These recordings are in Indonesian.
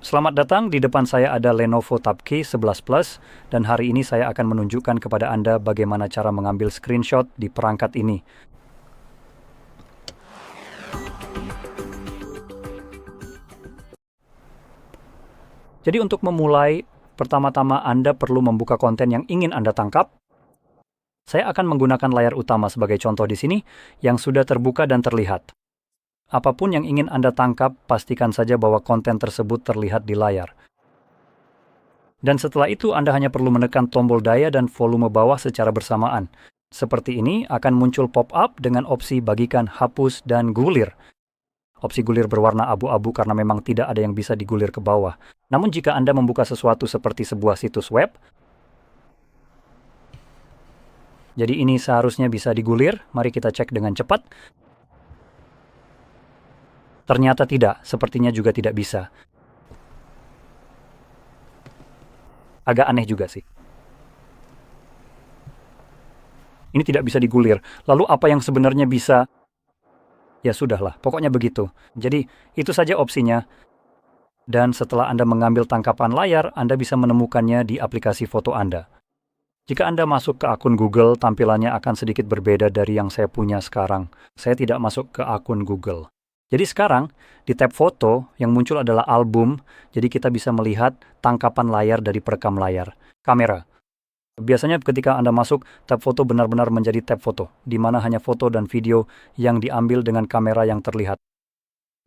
Selamat datang, di depan saya ada Lenovo Tab Key 11 Plus, dan hari ini saya akan menunjukkan kepada Anda bagaimana cara mengambil screenshot di perangkat ini. Jadi untuk memulai, pertama-tama Anda perlu membuka konten yang ingin Anda tangkap. Saya akan menggunakan layar utama sebagai contoh di sini, yang sudah terbuka dan terlihat. Apapun yang ingin Anda tangkap, pastikan saja bahwa konten tersebut terlihat di layar. Dan setelah itu Anda hanya perlu menekan tombol daya dan volume bawah secara bersamaan. Seperti ini akan muncul pop-up dengan opsi bagikan, hapus, dan gulir. Opsi gulir berwarna abu-abu karena memang tidak ada yang bisa digulir ke bawah. Namun jika Anda membuka sesuatu seperti sebuah situs web, jadi ini seharusnya bisa digulir. Mari kita cek dengan cepat. Ternyata tidak, sepertinya juga tidak bisa. Agak aneh juga sih. Ini tidak bisa digulir. Lalu apa yang sebenarnya bisa? Ya sudahlah, pokoknya begitu. Jadi itu saja opsinya. Dan setelah Anda mengambil tangkapan layar, Anda bisa menemukannya di aplikasi foto Anda. Jika Anda masuk ke akun Google, tampilannya akan sedikit berbeda dari yang saya punya sekarang. Saya tidak masuk ke akun Google. Jadi sekarang, di tab foto, yang muncul adalah album, jadi kita bisa melihat tangkapan layar dari perekam layar. Kamera. Biasanya ketika Anda masuk, tab foto benar-benar menjadi tab foto, di mana hanya foto dan video yang diambil dengan kamera yang terlihat.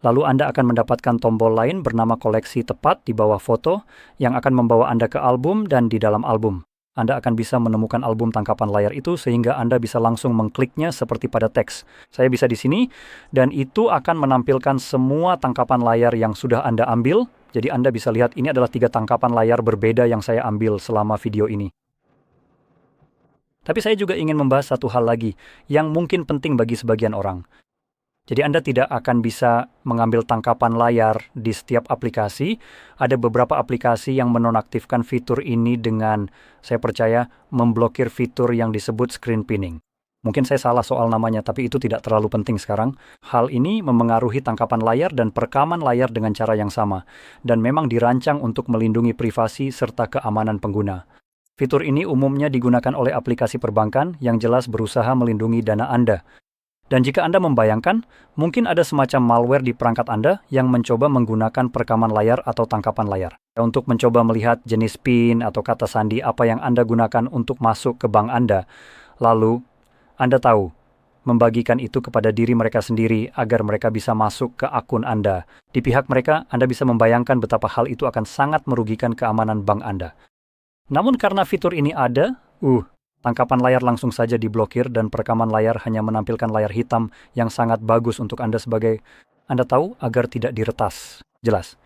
Lalu Anda akan mendapatkan tombol lain bernama koleksi tepat di bawah foto, yang akan membawa Anda ke album dan di dalam album. Anda akan bisa menemukan album tangkapan layar itu sehingga Anda bisa langsung mengkliknya seperti pada teks. Saya bisa di sini, dan itu akan menampilkan semua tangkapan layar yang sudah Anda ambil. Jadi Anda bisa lihat ini adalah 3 tangkapan layar berbeda yang saya ambil selama video ini. Tapi saya juga ingin membahas satu hal lagi yang mungkin penting bagi sebagian orang. Jadi Anda tidak akan bisa mengambil tangkapan layar di setiap aplikasi. Ada beberapa aplikasi yang menonaktifkan fitur ini dengan, saya percaya, memblokir fitur yang disebut screen pinning. Mungkin saya salah soal namanya, tapi itu tidak terlalu penting sekarang. Hal ini memengaruhi tangkapan layar dan perekaman layar dengan cara yang sama, dan memang dirancang untuk melindungi privasi serta keamanan pengguna. Fitur ini umumnya digunakan oleh aplikasi perbankan yang jelas berusaha melindungi dana Anda. Dan jika Anda membayangkan, mungkin ada semacam malware di perangkat Anda yang mencoba menggunakan perekaman layar atau tangkapan layar untuk mencoba melihat jenis PIN atau kata sandi apa yang Anda gunakan untuk masuk ke bank Anda. Lalu, Anda tahu, membagikan itu kepada diri mereka sendiri agar mereka bisa masuk ke akun Anda. Di pihak mereka, Anda bisa membayangkan betapa hal itu akan sangat merugikan keamanan bank Anda. Namun karena fitur ini ada, tangkapan layar langsung saja diblokir dan perekaman layar hanya menampilkan layar hitam yang sangat bagus untuk Anda Anda tahu, agar tidak diretas. Jelas.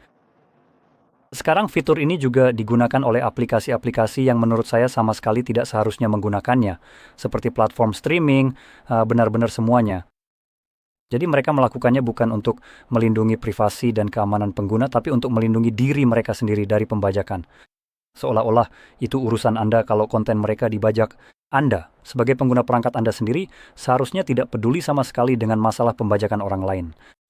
Sekarang fitur ini juga digunakan oleh aplikasi-aplikasi yang menurut saya sama sekali tidak seharusnya menggunakannya, seperti platform streaming, benar-benar semuanya. Jadi mereka melakukannya bukan untuk melindungi privasi dan keamanan pengguna, tapi untuk melindungi diri mereka sendiri dari pembajakan. Seolah-olah itu urusan Anda kalau konten mereka dibajak. Anda, sebagai pengguna perangkat Anda sendiri, seharusnya tidak peduli sama sekali dengan masalah pembajakan orang lain.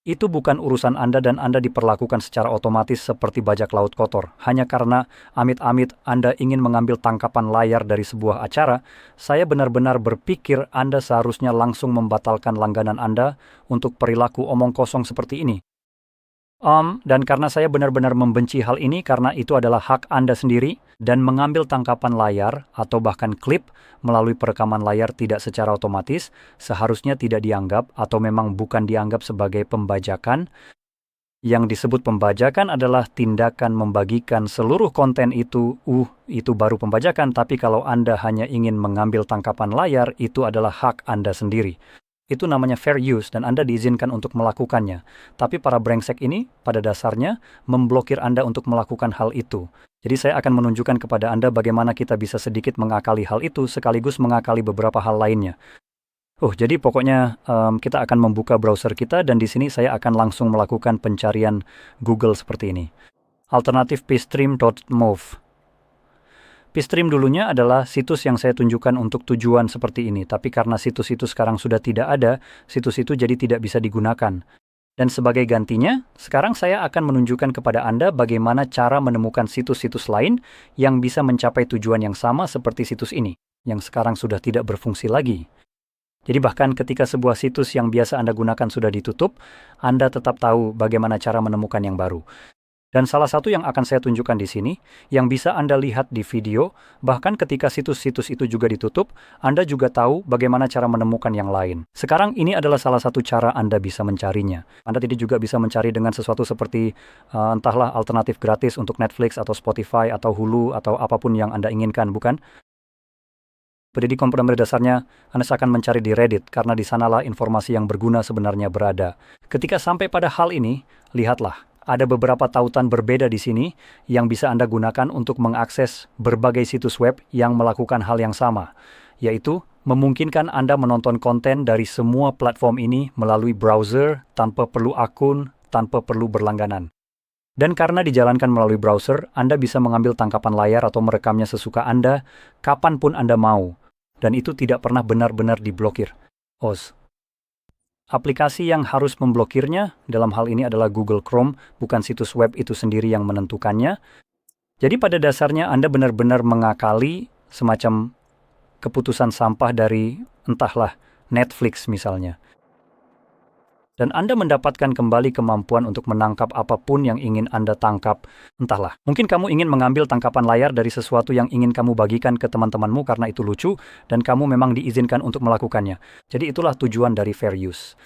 Itu bukan urusan Anda dan Anda diperlakukan secara otomatis seperti bajak laut kotor. Hanya karena amit-amit Anda ingin mengambil tangkapan layar dari sebuah acara, saya benar-benar berpikir Anda seharusnya langsung membatalkan langganan Anda untuk perilaku omong kosong seperti ini. Dan karena saya benar-benar membenci hal ini karena itu adalah hak Anda sendiri, dan mengambil tangkapan layar atau bahkan klip melalui perekaman layar tidak secara otomatis seharusnya tidak dianggap atau memang bukan dianggap sebagai pembajakan. Yang disebut pembajakan adalah tindakan membagikan seluruh konten itu baru pembajakan, tapi kalau Anda hanya ingin mengambil tangkapan layar, itu adalah hak Anda sendiri. Itu namanya fair use dan Anda diizinkan untuk melakukannya. Tapi para brengsek ini pada dasarnya memblokir Anda untuk melakukan hal itu. Jadi saya akan menunjukkan kepada Anda bagaimana kita bisa sedikit mengakali hal itu sekaligus mengakali beberapa hal lainnya. Jadi pokoknya kita akan membuka browser kita dan di sini saya akan langsung melakukan pencarian Google seperti ini. Alternatif pstream.move. Pstream dulunya adalah situs yang saya tunjukkan untuk tujuan seperti ini, tapi karena situs itu sekarang sudah tidak ada, situs itu jadi tidak bisa digunakan. Dan sebagai gantinya, sekarang saya akan menunjukkan kepada Anda bagaimana cara menemukan situs-situs lain yang bisa mencapai tujuan yang sama seperti situs ini, yang sekarang sudah tidak berfungsi lagi. Jadi bahkan ketika sebuah situs yang biasa Anda gunakan sudah ditutup, Anda tetap tahu bagaimana cara menemukan yang baru. Dan salah satu yang akan saya tunjukkan di sini, yang bisa Anda lihat di video, bahkan ketika situs-situs itu juga ditutup, Anda juga tahu bagaimana cara menemukan yang lain. Sekarang ini adalah salah satu cara Anda bisa mencarinya. Anda tidak juga bisa mencari dengan sesuatu seperti entahlah alternatif gratis untuk Netflix atau Spotify atau Hulu atau apapun yang Anda inginkan, bukan? Jadi komponen dasarnya, Anda akan mencari di Reddit karena di sanalah informasi yang berguna sebenarnya berada. Ketika sampai pada hal ini, lihatlah. Ada beberapa tautan berbeda di sini yang bisa Anda gunakan untuk mengakses berbagai situs web yang melakukan hal yang sama, yaitu memungkinkan Anda menonton konten dari semua platform ini melalui browser tanpa perlu akun, tanpa perlu berlangganan. Dan karena dijalankan melalui browser, Anda bisa mengambil tangkapan layar atau merekamnya sesuka Anda, kapanpun Anda mau, dan itu tidak pernah benar-benar diblokir. Aplikasi yang harus memblokirnya dalam hal ini adalah Google Chrome, bukan situs web itu sendiri yang menentukannya. Jadi pada dasarnya Anda benar-benar mengakali semacam keputusan sampah dari entahlah Netflix misalnya. Dan Anda mendapatkan kembali kemampuan untuk menangkap apapun yang ingin Anda tangkap. Entahlah, mungkin kamu ingin mengambil tangkapan layar dari sesuatu yang ingin kamu bagikan ke teman-temanmu karena itu lucu, dan kamu memang diizinkan untuk melakukannya. Jadi itulah tujuan dari fair use.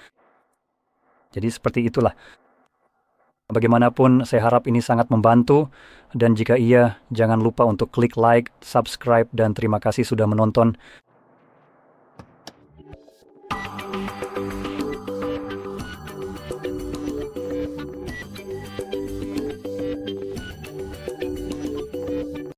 Jadi seperti itulah. Bagaimanapun, saya harap ini sangat membantu, dan jika iya, jangan lupa untuk klik like, subscribe, dan terima kasih sudah menonton.